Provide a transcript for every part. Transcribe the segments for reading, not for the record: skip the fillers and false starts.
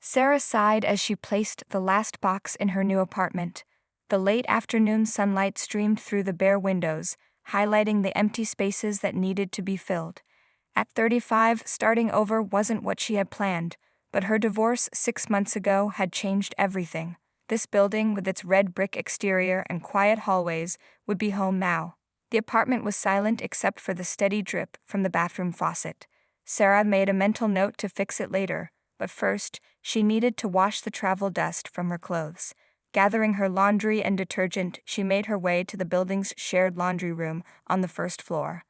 Sarah sighed as she placed the last box in her new apartment. The late afternoon sunlight streamed through the bare windows, highlighting the empty spaces that needed to be filled. At 35, starting over wasn't what she had planned, but her divorce 6 months ago had changed everything. This building, with its red brick exterior and quiet hallways, would be home now. The apartment was silent except for the steady drip from the bathroom faucet. Sarah made a mental note to fix it later, but first, she needed to wash the travel dust from her clothes. Gathering her laundry and detergent, she made her way to the building's shared laundry room on the first floor.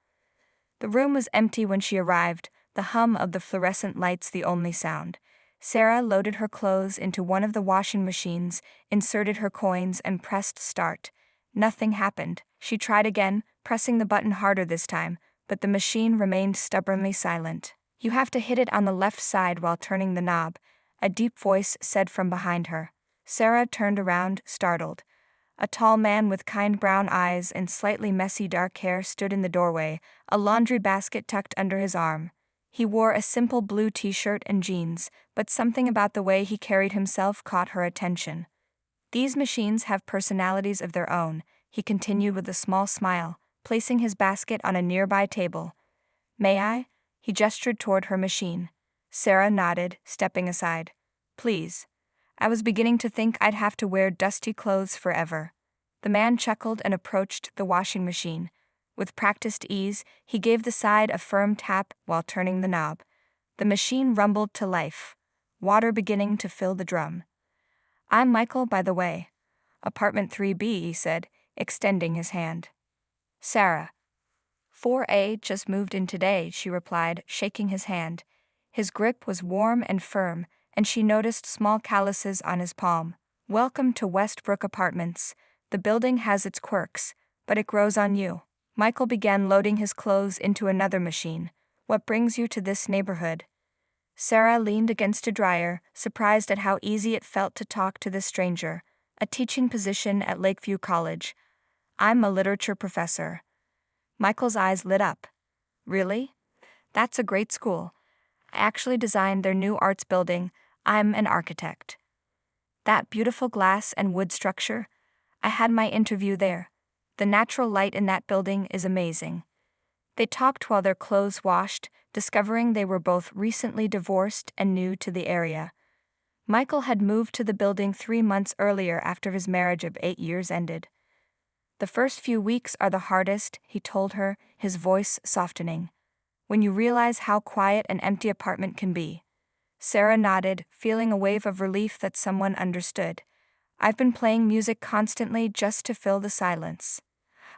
The room was empty when she arrived, the hum of the fluorescent lights the only sound. Sarah loaded her clothes into one of the washing machines, inserted her coins, and pressed start. Nothing happened. She tried again, pressing the button harder this time, but the machine remained stubbornly silent. "You have to hit it on the left side while turning the knob," a deep voice said from behind her. Sarah turned around, startled. A tall man with kind brown eyes and slightly messy dark hair stood in the doorway, a laundry basket tucked under his arm. He wore a simple blue t-shirt and jeans, but something about the way he carried himself caught her attention. "These machines have personalities of their own," he continued with a small smile, placing his basket on a nearby table. "May I?" He gestured toward her machine. Sarah nodded, stepping aside. "Please. I was beginning to think I'd have to wear dusty clothes forever." The man chuckled and approached the washing machine. With practiced ease, he gave the side a firm tap while turning the knob. The machine rumbled to life, water beginning to fill the drum. "I'm Michael, by the way. Apartment 3B, he said, extending his hand. "Sarah." 4A just moved in today, she replied, shaking his hand. His grip was warm and firm, and she noticed small calluses on his palm. "Welcome to Westbrook Apartments. The building has its quirks, but it grows on you." Michael began loading his clothes into another machine. "What brings you to this neighborhood?" Sarah leaned against a dryer, surprised at how easy it felt to talk to this stranger. "A teaching position at Lakeview College. I'm a literature professor." Michael's eyes lit up. "Really? That's a great school. I actually designed their new arts building. I'm an architect." "That beautiful glass and wood structure? I had my interview there. The natural light in that building is amazing." They talked while their clothes washed, discovering they were both recently divorced and new to the area. Michael had moved to the building 3 months earlier after his marriage of 8 years ended. "The first few weeks are the hardest," he told her, his voice softening. "When you realize how quiet an empty apartment can be." Sarah nodded, feeling a wave of relief that someone understood. "I've been playing music constantly just to fill the silence."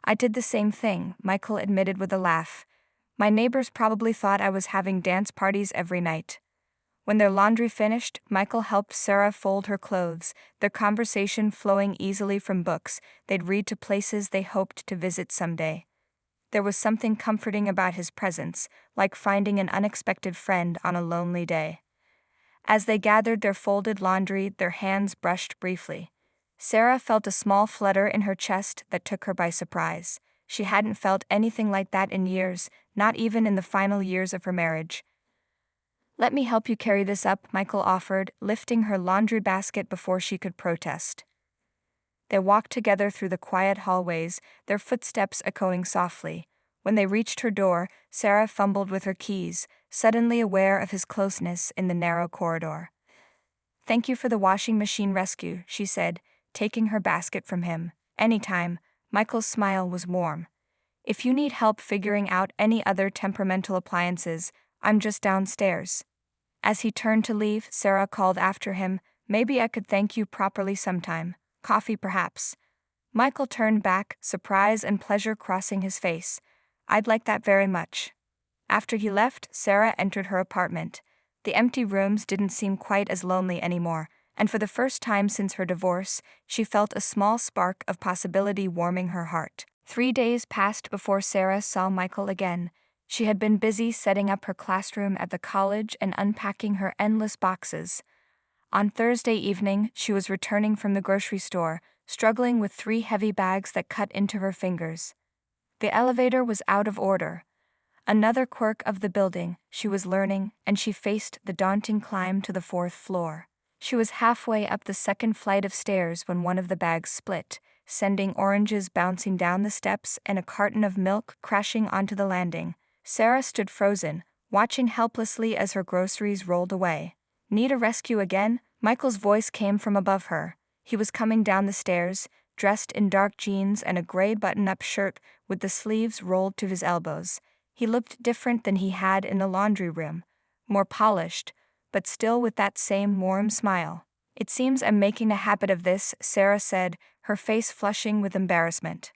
"I did the same thing," Michael admitted with a laugh. "My neighbors probably thought I was having dance parties every night." When their laundry finished, Michael helped Sarah fold her clothes, their conversation flowing easily from books they'd read to places they hoped to visit someday. There was something comforting about his presence, like finding an unexpected friend on a lonely day. As they gathered their folded laundry, their hands brushed briefly. Sarah felt a small flutter in her chest that took her by surprise. She hadn't felt anything like that in years, not even in the final years of her marriage. "Let me help you carry this up," Michael offered, lifting her laundry basket before she could protest. They walked together through the quiet hallways, their footsteps echoing softly. When they reached her door, Sarah fumbled with her keys, suddenly aware of his closeness in the narrow corridor. "Thank you for the washing machine rescue," she said, taking her basket from him. "Anytime." Michael's smile was warm. "If you need help figuring out any other temperamental appliances, I'm just downstairs." As he turned to leave, Sarah called after him, "Maybe I could thank you properly sometime. Coffee perhaps." Michael turned back, surprise and pleasure crossing his face. "I'd like that very much." After he left, Sarah entered her apartment. The empty rooms didn't seem quite as lonely anymore, and for the first time since her divorce, she felt a small spark of possibility warming her heart. 3 days passed before Sarah saw Michael again. She had been busy setting up her classroom at the college and unpacking her endless boxes. On Thursday evening, she was returning from the grocery store, struggling with 3 heavy bags that cut into her fingers. The elevator was out of order. Another quirk of the building, she was learning, and she faced the daunting climb to the 4th floor. She was halfway up the second flight of stairs when one of the bags split, sending oranges bouncing down the steps and a carton of milk crashing onto the landing. Sarah stood frozen, watching helplessly as her groceries rolled away. "Need a rescue again?" Michael's voice came from above her. He was coming down the stairs, dressed in dark jeans and a gray button-up shirt with the sleeves rolled to his elbows. He looked different than he had in the laundry room, more polished, but still with that same warm smile. "It seems I'm making a habit of this," Sarah said, her face flushing with embarrassment.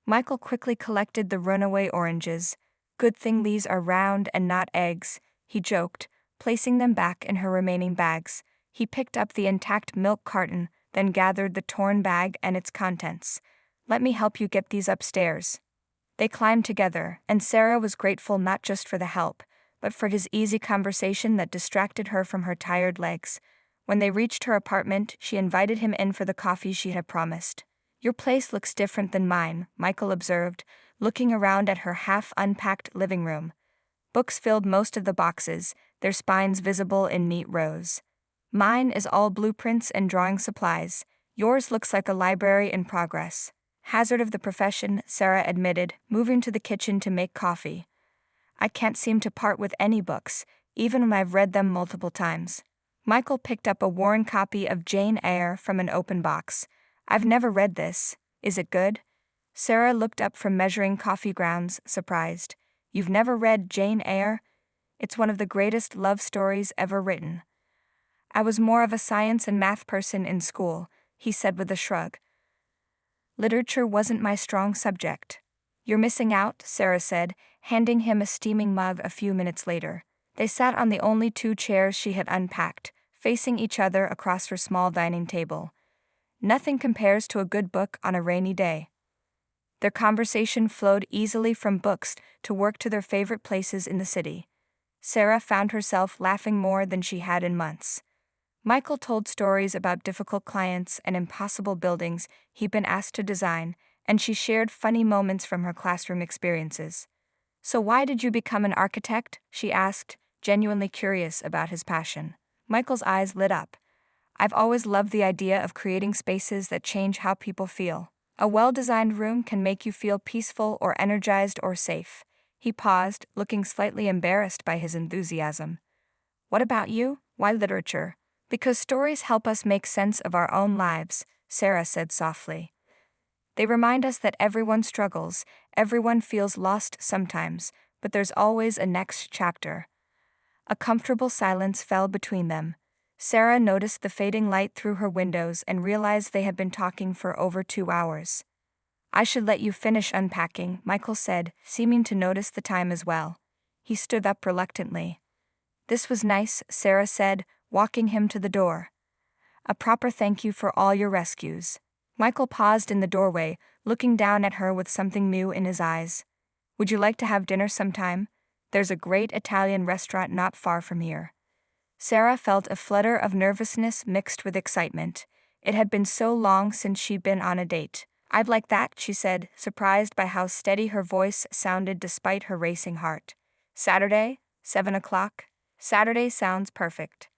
Michael quickly collected the runaway oranges. "Good thing these are round and not eggs," he joked, placing them back in her remaining bags. He picked up the intact milk carton, then gathered the torn bag and its contents. "Let me help you get these upstairs." They climbed together, and Sarah was grateful not just for the help, but for his easy conversation that distracted her from her tired legs. When they reached her apartment, she invited him in for the coffee she had promised. "Your place looks different than mine," Michael observed, looking around at her half-unpacked living room. Books filled most of the boxes, their spines visible in neat rows. "Mine is all blueprints and drawing supplies. Yours looks like a library in progress." "Hazard of the profession," Sarah admitted, moving to the kitchen to make coffee. "I can't seem to part with any books, even when I've read them multiple times." Michael picked up a worn copy of Jane Eyre from an open box. "I've never read this. Is it good?" Sarah looked up from measuring coffee grounds, surprised. "You've never read Jane Eyre? It's one of the greatest love stories ever written." "I was more of a science and math person in school," he said with a shrug. "Literature wasn't my strong subject." "You're missing out," Sarah said, handing him a steaming mug a few minutes later. They sat on the only two chairs she had unpacked, facing each other across her small dining table. Nothing compares to a good book on a rainy day. Their conversation flowed easily from books to work to their favorite places in the city. Sarah found herself laughing more than she had in months. Michael told stories about difficult clients and impossible buildings he'd been asked to design, and she shared funny moments from her classroom experiences. "So why did you become an architect?" she asked, genuinely curious about his passion. Michael's eyes lit up. "I've always loved the idea of creating spaces that change how people feel. A well-designed room can make you feel peaceful or energized or safe." He paused, looking slightly embarrassed by his enthusiasm. "What about you? Why literature?" "Because stories help us make sense of our own lives," Sarah said softly. "They remind us that everyone struggles, everyone feels lost sometimes, but there's always a next chapter." A comfortable silence fell between them. Sarah noticed the fading light through her windows and realized they had been talking for over 2 hours. "I should let you finish unpacking," Michael said, seeming to notice the time as well. He stood up reluctantly. "This was nice," Sarah said, walking him to the door. "A proper thank you for all your rescues." Michael paused in the doorway, looking down at her with something new in his eyes. "Would you like to have dinner sometime? There's a great Italian restaurant not far from here." Sarah felt a flutter of nervousness mixed with excitement. It had been so long since she'd been on a date. "I'd like that," she said, surprised by how steady her voice sounded despite her racing heart. "Saturday, 7 o'clock? Saturday sounds perfect."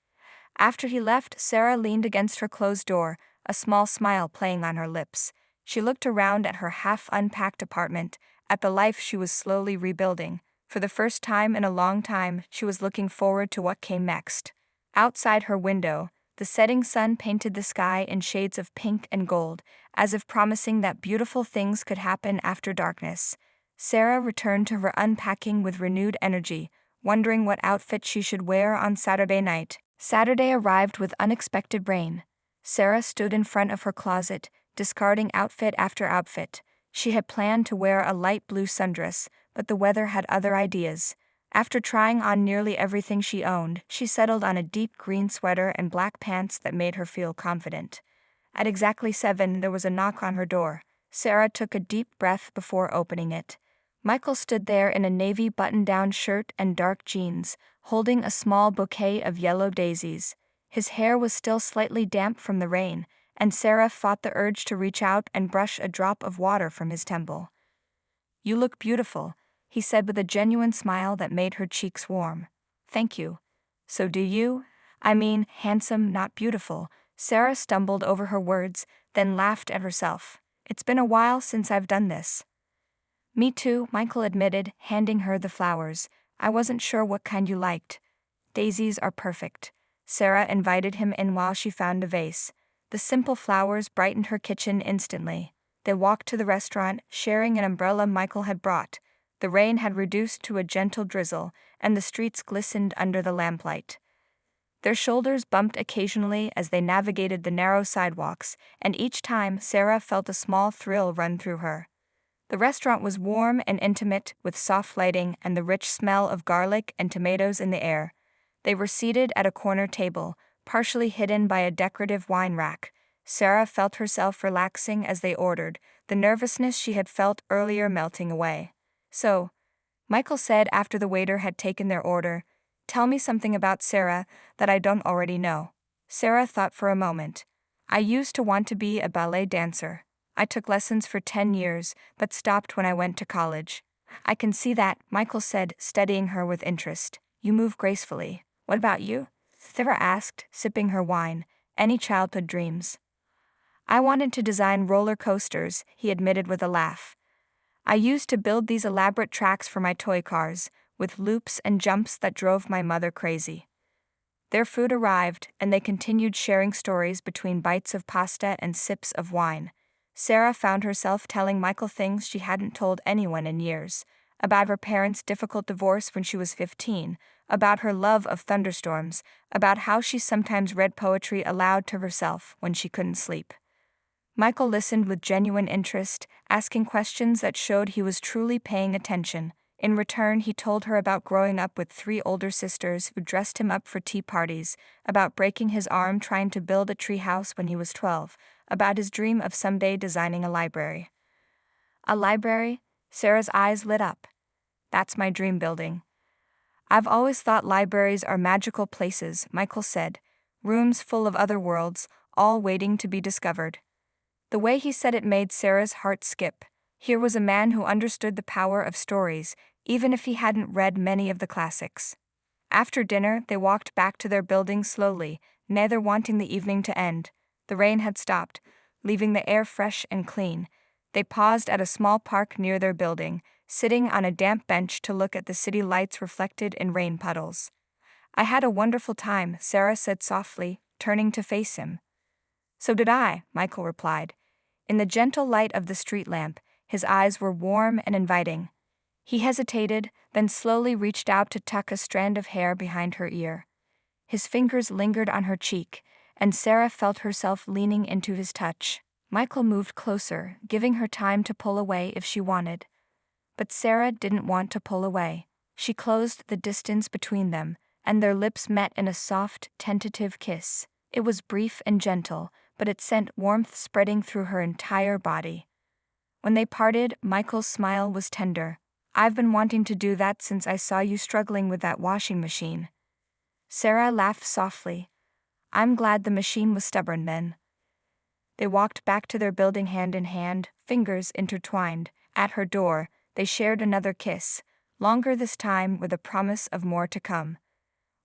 After he left, Sarah leaned against her closed door, a small smile playing on her lips. She looked around at her half-unpacked apartment, at the life she was slowly rebuilding. For the first time in a long time, she was looking forward to what came next. Outside her window, the setting sun painted the sky in shades of pink and gold, as if promising that beautiful things could happen after darkness. Sarah returned to her unpacking with renewed energy, wondering what outfit she should wear on Saturday night. Saturday arrived with unexpected rain. Sarah stood in front of her closet, discarding outfit after outfit. She had planned to wear a light blue sundress, but the weather had other ideas. After trying on nearly everything she owned, she settled on a deep green sweater and black pants that made her feel confident. At exactly 7, there was a knock on her door. Sarah took a deep breath before opening it. Michael stood there in a navy button-down shirt and dark jeans, holding a small bouquet of yellow daisies. His hair was still slightly damp from the rain, and Sarah fought the urge to reach out and brush a drop of water from his temple. "You look beautiful," he said with a genuine smile that made her cheeks warm. "Thank you. So do you?" I mean, handsome, not beautiful. Sarah stumbled over her words, then laughed at herself. It's been a while since I've done this. Me too, Michael admitted, handing her the flowers. I wasn't sure what kind you liked. Daisies are perfect. Sarah invited him in while she found a vase. The simple flowers brightened her kitchen instantly. They walked to the restaurant, sharing an umbrella Michael had brought. The rain had reduced to a gentle drizzle, and the streets glistened under the lamplight. Their shoulders bumped occasionally as they navigated the narrow sidewalks, and each time Sarah felt a small thrill run through her. The restaurant was warm and intimate, with soft lighting and the rich smell of garlic and tomatoes in the air. They were seated at a corner table, partially hidden by a decorative wine rack. Sarah felt herself relaxing as they ordered, the nervousness she had felt earlier melting away. So, Michael said after the waiter had taken their order, "Tell me something about Sarah that I don't already know." Sarah thought for a moment. "I used to want to be a ballet dancer. I took lessons for 10 years, but stopped when I went to college." "I can see that," Michael said, studying her with interest. "You move gracefully. What about you?" Sarah asked, sipping her wine. "Any childhood dreams?" "I wanted to design roller coasters," he admitted with a laugh. "I used to build these elaborate tracks for my toy cars, with loops and jumps that drove my mother crazy." Their food arrived, and they continued sharing stories between bites of pasta and sips of wine. Sarah found herself telling Michael things she hadn't told anyone in years, about her parents' difficult divorce when she was 15, about her love of thunderstorms, about how she sometimes read poetry aloud to herself when she couldn't sleep. Michael listened with genuine interest, asking questions that showed he was truly paying attention. In return, he told her about growing up with 3 older sisters who dressed him up for tea parties, about breaking his arm trying to build a treehouse when he was 12, about his dream of someday designing a library. "A library?" Sarah's eyes lit up. "That's my dream building." "I've always thought libraries are magical places," Michael said. "Rooms full of other worlds, all waiting to be discovered." The way he said it made Sarah's heart skip. Here was a man who understood the power of stories, even if he hadn't read many of the classics. After dinner, they walked back to their building slowly, neither wanting the evening to end. The rain had stopped, leaving the air fresh and clean. They paused at a small park near their building, sitting on a damp bench to look at the city lights reflected in rain puddles. "I had a wonderful time," Sarah said softly, turning to face him. "So did I," Michael replied. In the gentle light of the street lamp, his eyes were warm and inviting. He hesitated, then slowly reached out to tuck a strand of hair behind her ear. His fingers lingered on her cheek, and Sarah felt herself leaning into his touch. Michael moved closer, giving her time to pull away if she wanted. But Sarah didn't want to pull away. She closed the distance between them, and their lips met in a soft, tentative kiss. It was brief and gentle, but it sent warmth spreading through her entire body. When they parted, Michael's smile was tender. "I've been wanting to do that since I saw you struggling with that washing machine." Sarah laughed softly. "I'm glad the machine was stubborn then." They walked back to their building hand in hand, fingers intertwined. At her door, they shared another kiss, longer this time with a promise of more to come.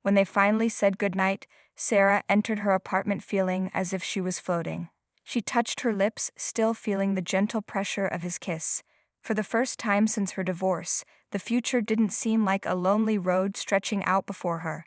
When they finally said goodnight, Sarah entered her apartment feeling as if she was floating. She touched her lips, still feeling the gentle pressure of his kiss. For the first time since her divorce, the future didn't seem like a lonely road stretching out before her.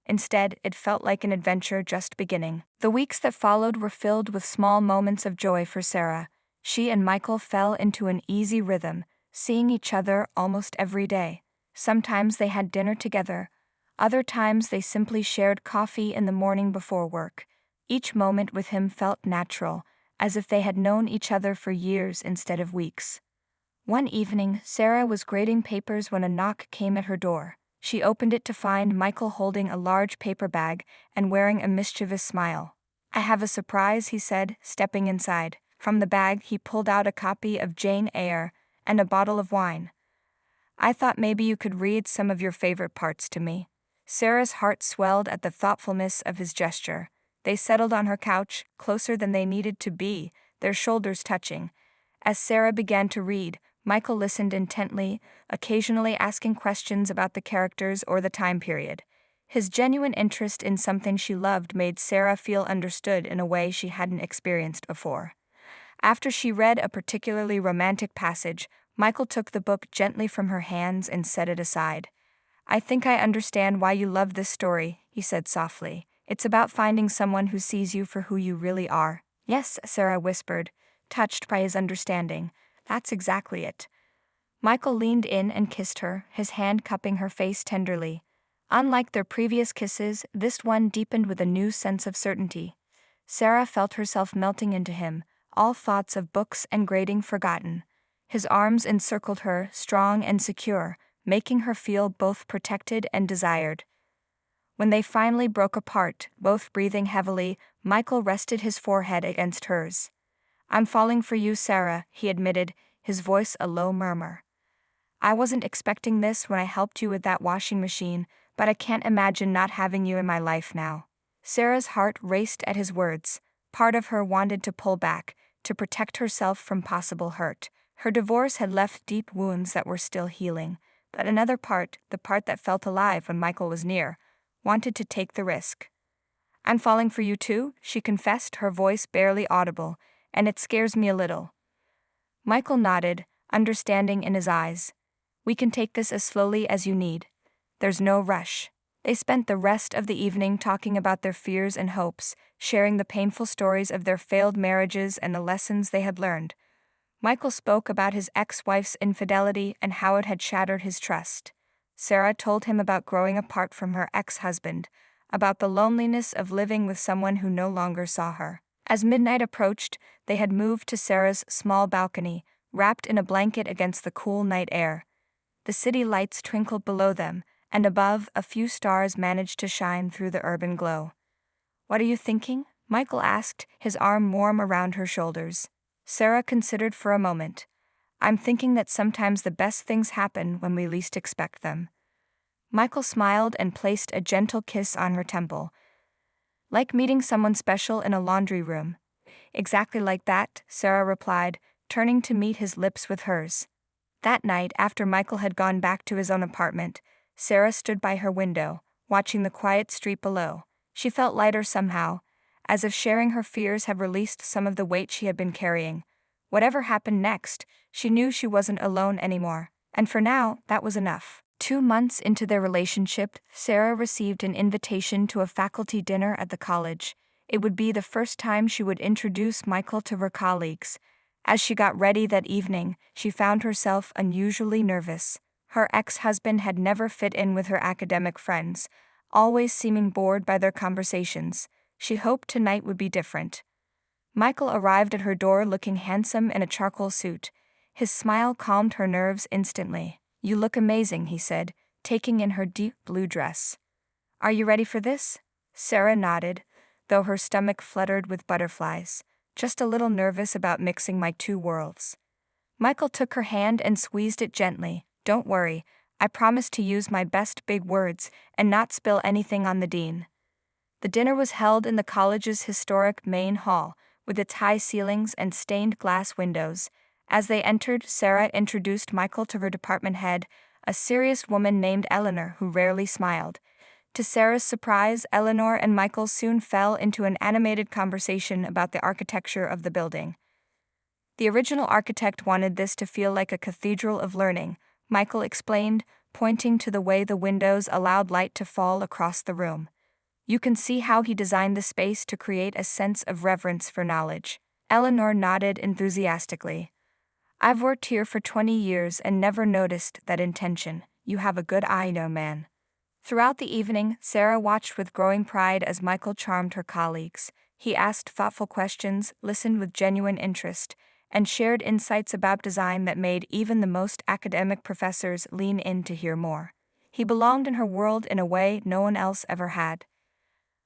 Instead, it felt like an adventure just beginning. The weeks that followed were filled with small moments of joy for Sarah. She and Michael fell into an easy rhythm, seeing each other almost every day. Sometimes they had dinner together. Other times they simply shared coffee in the morning before work. Each moment with him felt natural, as if they had known each other for years instead of weeks. One evening, Sarah was grading papers when a knock came at her door. She opened it to find Michael holding a large paper bag and wearing a mischievous smile. "I have a surprise," he said, stepping inside. From the bag, he pulled out a copy of Jane Eyre and a bottle of wine. "I thought maybe you could read some of your favorite parts to me." Sarah's heart swelled at the thoughtfulness of his gesture. They settled on her couch, closer than they needed to be, their shoulders touching. As Sarah began to read, Michael listened intently, occasionally asking questions about the characters or the time period. His genuine interest in something she loved made Sarah feel understood in a way she hadn't experienced before. After she read a particularly romantic passage, Michael took the book gently from her hands and set it aside. "I think I understand why you love this story," he said softly. "It's about finding someone who sees you for who you really are." "Yes," Sarah whispered, touched by his understanding. "That's exactly it." Michael leaned in and kissed her, his hand cupping her face tenderly. Unlike their previous kisses, this one deepened with a new sense of certainty. Sarah felt herself melting into him, all thoughts of books and grading forgotten. His arms encircled her, strong and secure, making her feel both protected and desired. When they finally broke apart, both breathing heavily, Michael rested his forehead against hers. "I'm falling for you, Sarah," he admitted, his voice a low murmur. "I wasn't expecting this when I helped you with that washing machine, but I can't imagine not having you in my life now." Sarah's heart raced at his words. Part of her wanted to pull back, to protect herself from possible hurt. Her divorce had left deep wounds that were still healing, but another part, the part that felt alive when Michael was near, wanted to take the risk. "I'm falling for you too," she confessed, her voice barely audible, "and it scares me a little." Michael nodded, understanding in his eyes. "We can take this as slowly as you need. There's no rush." They spent the rest of the evening talking about their fears and hopes, sharing the painful stories of their failed marriages and the lessons they had learned. Michael spoke about his ex-wife's infidelity and how it had shattered his trust. Sarah told him about growing apart from her ex-husband, about the loneliness of living with someone who no longer saw her. As midnight approached, they had moved to Sarah's small balcony, wrapped in a blanket against the cool night air. The city lights twinkled below them, and above, a few stars managed to shine through the urban glow. "What are you thinking?" Michael asked, his arm warm around her shoulders. Sarah considered for a moment. "I'm thinking that sometimes the best things happen when we least expect them." Michael smiled and placed a gentle kiss on her temple. "Like meeting someone special in a laundry room." "Exactly like that," Sarah replied, turning to meet his lips with hers. That night, after Michael had gone back to his own apartment, Sarah stood by her window, watching the quiet street below. She felt lighter somehow, as if sharing her fears had released some of the weight she had been carrying. Whatever happened next, she knew she wasn't alone anymore, and for now, that was enough. 2 months into their relationship, Sarah received an invitation to a faculty dinner at the college. It would be the first time she would introduce Michael to her colleagues. As she got ready that evening, she found herself unusually nervous. Her ex-husband had never fit in with her academic friends, always seeming bored by their conversations. She hoped tonight would be different. Michael arrived at her door looking handsome in a charcoal suit. His smile calmed her nerves instantly. "You look amazing," he said, taking in her deep blue dress. "Are you ready for this?" Sarah nodded, though her stomach fluttered with butterflies. "Just a little nervous about mixing my two worlds." Michael took her hand and squeezed it gently. "Don't worry, I promise to use my best big words and not spill anything on the dean." The dinner was held in the college's historic main hall, with its high ceilings and stained glass windows. As they entered, Sarah introduced Michael to her department head, a serious woman named Eleanor who rarely smiled. To Sarah's surprise, Eleanor and Michael soon fell into an animated conversation about the architecture of the building. The original architect wanted this to feel like a cathedral of learning, Michael explained, pointing to the way the windows allowed light to fall across the room. "You can see how he designed the space to create a sense of reverence for knowledge." Eleanor nodded enthusiastically. "I've worked here for 20 years and never noticed that intention. You have a good eye, young man." Throughout the evening, Sarah watched with growing pride as Michael charmed her colleagues. He asked thoughtful questions, listened with genuine interest, and shared insights about design that made even the most academic professors lean in to hear more. He belonged in her world in a way no one else ever had.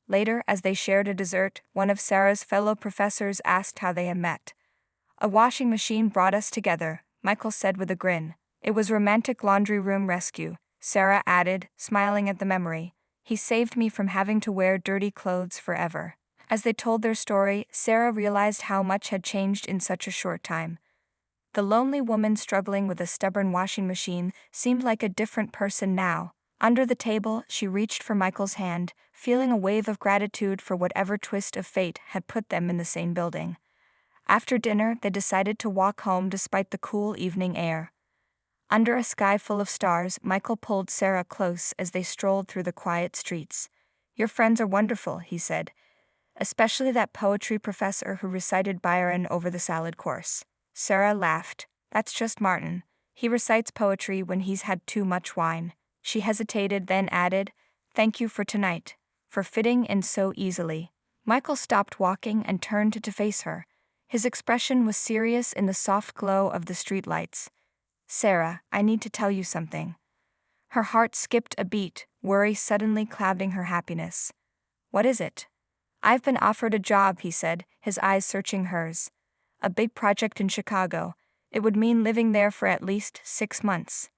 Later, as they shared a dessert, one of Sarah's fellow professors asked how they had met. "A washing machine brought us together," Michael said with a grin. "It was romantic laundry room rescue," Sarah added, smiling at the memory. "He saved me from having to wear dirty clothes forever." As they told their story, Sarah realized how much had changed in such a short time. The lonely woman struggling with a stubborn washing machine seemed like a different person now. Under the table, she reached for Michael's hand, feeling a wave of gratitude for whatever twist of fate had put them in the same building. After dinner, they decided to walk home despite the cool evening air. Under a sky full of stars, Michael pulled Sarah close as they strolled through the quiet streets. "Your friends are wonderful," he said, "especially that poetry professor who recited Byron over the salad course." Sarah laughed. "That's just Martin. He recites poetry when he's had too much wine." She hesitated, then added, "Thank you for tonight, for fitting in so easily." Michael stopped walking and turned to face her. His expression was serious in the soft glow of the streetlights. "Sarah, I need to tell you something." Her heart skipped a beat, worry suddenly clouding her happiness. "What is it?" "I've been offered a job," he said, his eyes searching hers. "A big project in Chicago. It would mean living there for at least 6 months."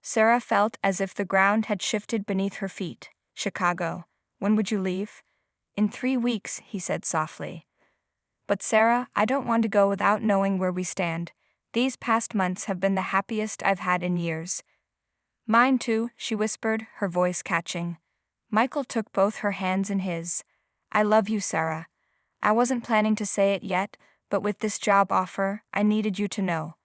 Sarah felt as if the ground had shifted beneath her feet. "Chicago. When would you leave?" "In 3 weeks," he said softly. "But Sarah, I don't want to go without knowing where we stand. These past months have been the happiest I've had in years." "Mine too," she whispered, her voice catching. Michael took both her hands in his. "I love you, Sarah. I wasn't planning to say it yet, but with this job offer, I needed you to know.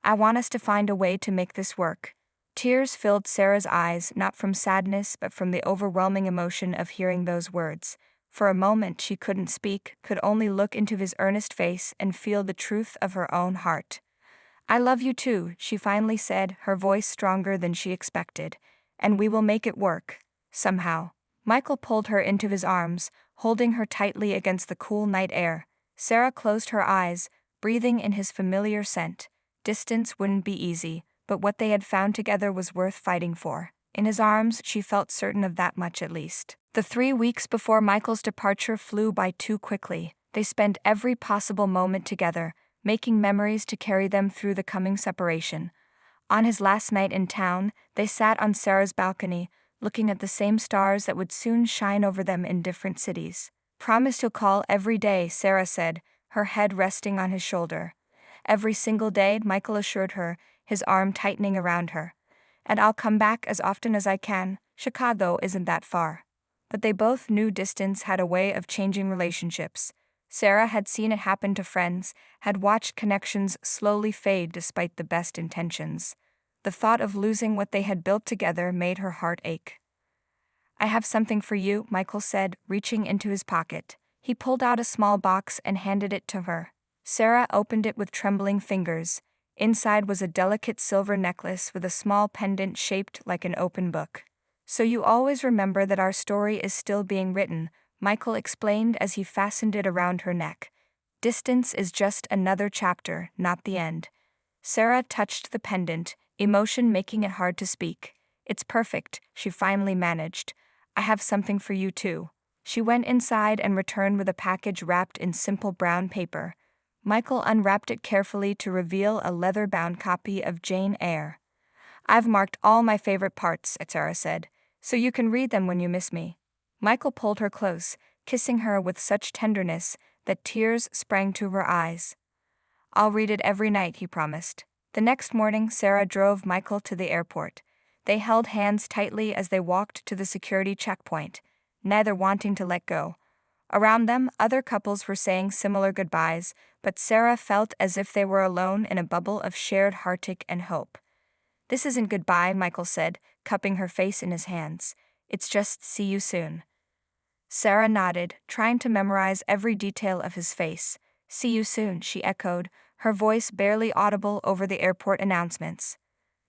I want us to find a way to make this work." Tears filled Sarah's eyes, not from sadness but from the overwhelming emotion of hearing those words. For a moment she couldn't speak, could only look into his earnest face and feel the truth of her own heart. "I love you too," she finally said, her voice stronger than she expected. "And we will make it work. Somehow." Michael pulled her into his arms, holding her tightly against the cool night air. Sarah closed her eyes, breathing in his familiar scent. Distance wouldn't be easy, but what they had found together was worth fighting for. In his arms, she felt certain of that much at least. The 3 weeks before Michael's departure flew by too quickly. They spent every possible moment together, making memories to carry them through the coming separation. On his last night in town, they sat on Sarah's balcony, looking at the same stars that would soon shine over them in different cities. "Promise you'll call every day," Sarah said, her head resting on his shoulder. "Every single day," Michael assured her, his arm tightening around her. "And I'll come back as often as I can. Chicago isn't that far." But they both knew distance had a way of changing relationships. Sarah had seen it happen to friends, had watched connections slowly fade despite the best intentions. The thought of losing what they had built together made her heart ache. "I have something for you," Michael said, reaching into his pocket. He pulled out a small box and handed it to her. Sarah opened it with trembling fingers. Inside was a delicate silver necklace with a small pendant shaped like an open book. "So you always remember that our story is still being written," Michael explained as he fastened it around her neck. "Distance is just another chapter, not the end." Sarah touched the pendant, emotion making it hard to speak. "It's perfect," she finally managed. "I have something for you too." She went inside and returned with a package wrapped in simple brown paper. Michael unwrapped it carefully to reveal a leather-bound copy of Jane Eyre. "I've marked all my favorite parts," Sarah said, "so you can read them when you miss me." Michael pulled her close, kissing her with such tenderness that tears sprang to her eyes. "I'll read it every night," he promised. The next morning, Sarah drove Michael to the airport. They held hands tightly as they walked to the security checkpoint, neither wanting to let go. Around them, other couples were saying similar goodbyes, but Sarah felt as if they were alone in a bubble of shared heartache and hope. "This isn't goodbye," Michael said, cupping her face in his hands. "It's just see you soon." Sarah nodded, trying to memorize every detail of his face. "See you soon," she echoed, her voice barely audible over the airport announcements.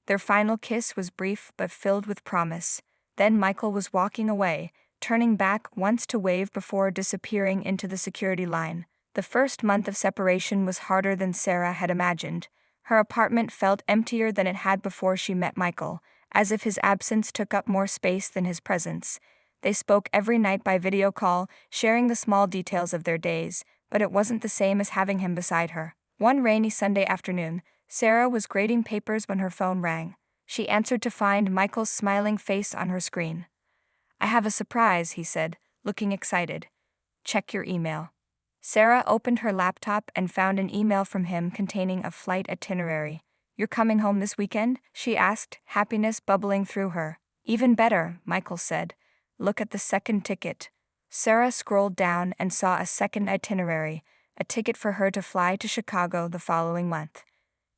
Their final kiss was brief but filled with promise. Then Michael was walking away, turning back once to wave before disappearing into the security line. The first month of separation was harder than Sarah had imagined. Her apartment felt emptier than it had before she met Michael, as if his absence took up more space than his presence. They spoke every night by video call, sharing the small details of their days, but it wasn't the same as having him beside her. One rainy Sunday afternoon, Sarah was grading papers when her phone rang. She answered to find Michael's smiling face on her screen. "I have a surprise," he said, looking excited. "Check your email." Sarah opened her laptop and found an email from him containing a flight itinerary. "You're coming home this weekend?" she asked, happiness bubbling through her. Even better, Michael said. Look at the second ticket. Sarah scrolled down and saw a second itinerary, a ticket for her to fly to Chicago the following month.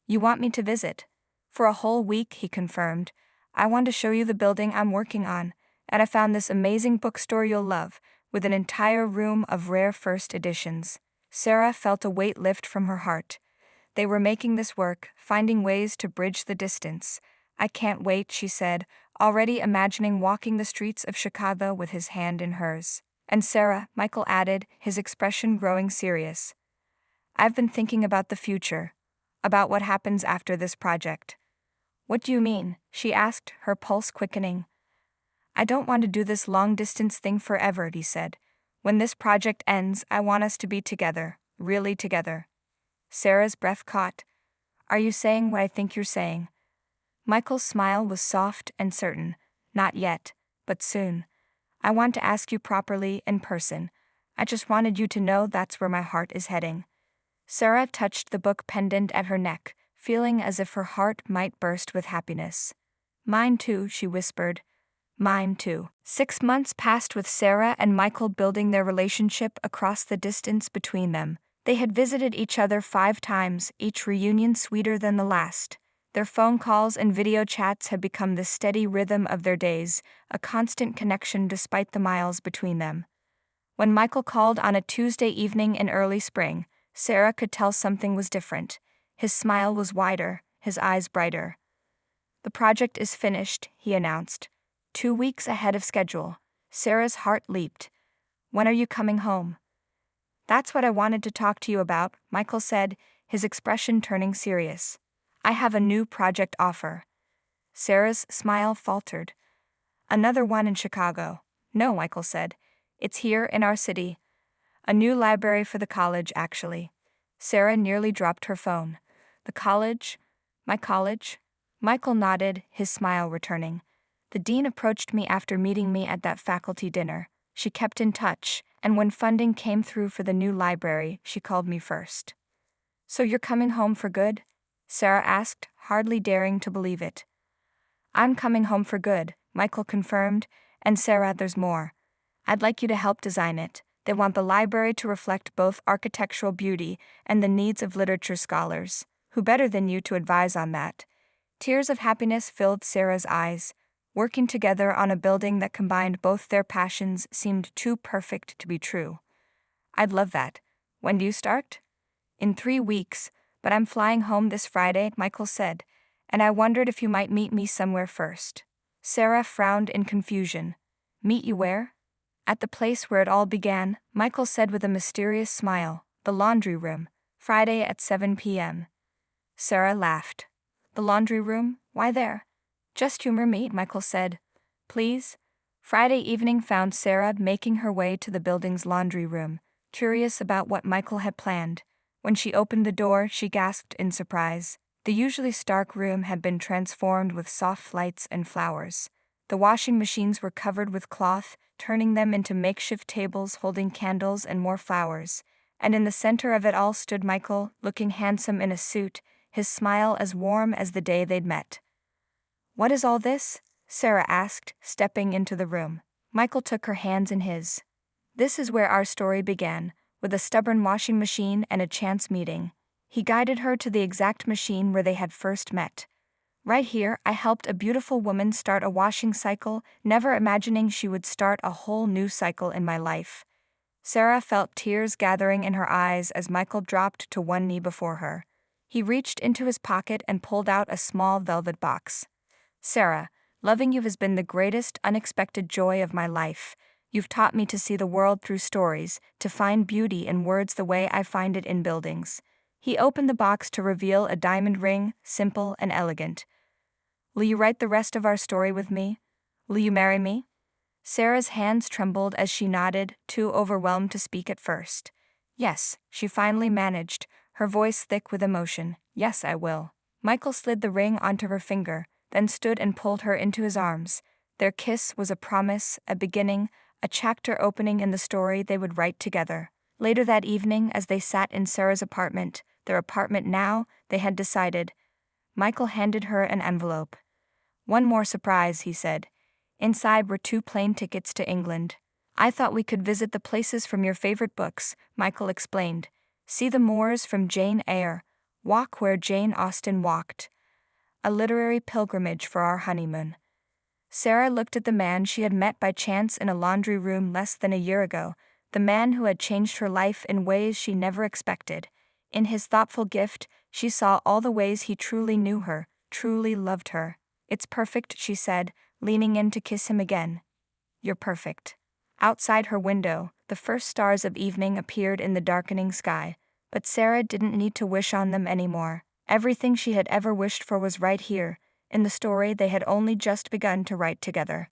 You want me to visit? For a whole week, he confirmed. I want to show you the building I'm working on, and I found this amazing bookstore you'll love, with an entire room of rare first editions. Sarah felt a weight lift from her heart. They were making this work, finding ways to bridge the distance. I can't wait, she said, already imagining walking the streets of Chicago with his hand in hers. And Sarah, Michael added, his expression growing serious. I've been thinking about the future, about what happens after this project. What do you mean? She asked, her pulse quickening. I don't want to do this long-distance thing forever, he said. When this project ends, I want us to be together, really together. Sarah's breath caught. Are you saying what I think you're saying? Michael's smile was soft and certain. Not yet, but soon. I want to ask you properly, in person. I just wanted you to know that's where my heart is heading. Sarah touched the book pendant at her neck, feeling as if her heart might burst with happiness. Mine too, she whispered. Mine too. 6 months passed with Sarah and Michael building their relationship across the distance between them. They had visited each other 5 times, each reunion sweeter than the last. Their phone calls and video chats had become the steady rhythm of their days, a constant connection despite the miles between them. When Michael called on a Tuesday evening in early spring, Sarah could tell something was different. His smile was wider, his eyes brighter. The project is finished, he announced. 2 weeks ahead of schedule. Sarah's heart leaped. When are you coming home? That's what I wanted to talk to you about, Michael said, his expression turning serious. I have a new project offer. Sarah's smile faltered. Another one in Chicago. No, Michael said. It's here in our city. A new library for the college, actually. Sarah nearly dropped her phone. The college? My college? Michael nodded, his smile returning. The dean approached me after meeting me at that faculty dinner. She kept in touch, and when funding came through for the new library, she called me first. So you're coming home for good? Sarah asked, hardly daring to believe it. I'm coming home for good, Michael confirmed, and Sarah, there's more. I'd like you to help design it. They want the library to reflect both architectural beauty and the needs of literature scholars. Who better than you to advise on that? Tears of happiness filled Sarah's eyes. Working together on a building that combined both their passions seemed too perfect to be true. I'd love that. When do you start? In 3 weeks, but I'm flying home this Friday, Michael said, and I wondered if you might meet me somewhere first. Sarah frowned in confusion. Meet you where? At the place where it all began, Michael said with a mysterious smile, the laundry room, Friday at 7 p.m. Sarah laughed. The laundry room? Why there? Just humor me, Michael said. Please? Friday evening found Sarah making her way to the building's laundry room, curious about what Michael had planned. When she opened the door, she gasped in surprise. The usually stark room had been transformed with soft lights and flowers. The washing machines were covered with cloth, turning them into makeshift tables holding candles and more flowers. And in the center of it all stood Michael, looking handsome in a suit, his smile as warm as the day they'd met. What is all this? Sarah asked, stepping into the room. Michael took her hands in his. This is where our story began, with a stubborn washing machine and a chance meeting. He guided her to the exact machine where they had first met. Right here, I helped a beautiful woman start a washing cycle, never imagining she would start a whole new cycle in my life. Sarah felt tears gathering in her eyes as Michael dropped to one knee before her. He reached into his pocket and pulled out a small velvet box. Sarah, loving you has been the greatest unexpected joy of my life. You've taught me to see the world through stories, to find beauty in words the way I find it in buildings. He opened the box to reveal a diamond ring, simple and elegant. Will you write the rest of our story with me? Will you marry me? Sarah's hands trembled as she nodded, too overwhelmed to speak at first. Yes, she finally managed, her voice thick with emotion. Yes, I will. Michael slid the ring onto her finger, then stood and pulled her into his arms. Their kiss was a promise, a beginning, a chapter opening in the story they would write together. Later that evening, as they sat in Sarah's apartment, their apartment now, they had decided. Michael handed her an envelope. One more surprise, he said. Inside were 2 plane tickets to England. I thought we could visit the places from your favorite books, Michael explained. See the moors from Jane Eyre, walk where Jane Austen walked. A literary pilgrimage for our honeymoon. Sarah looked at the man she had met by chance in a laundry room less than a year ago, the man who had changed her life in ways she never expected. In his thoughtful gift, she saw all the ways he truly knew her, truly loved her. It's perfect, she said, leaning in to kiss him again. You're perfect. Outside her window, the first stars of evening appeared in the darkening sky, but Sarah didn't need to wish on them anymore. Everything she had ever wished for was right here, in the story they had only just begun to write together.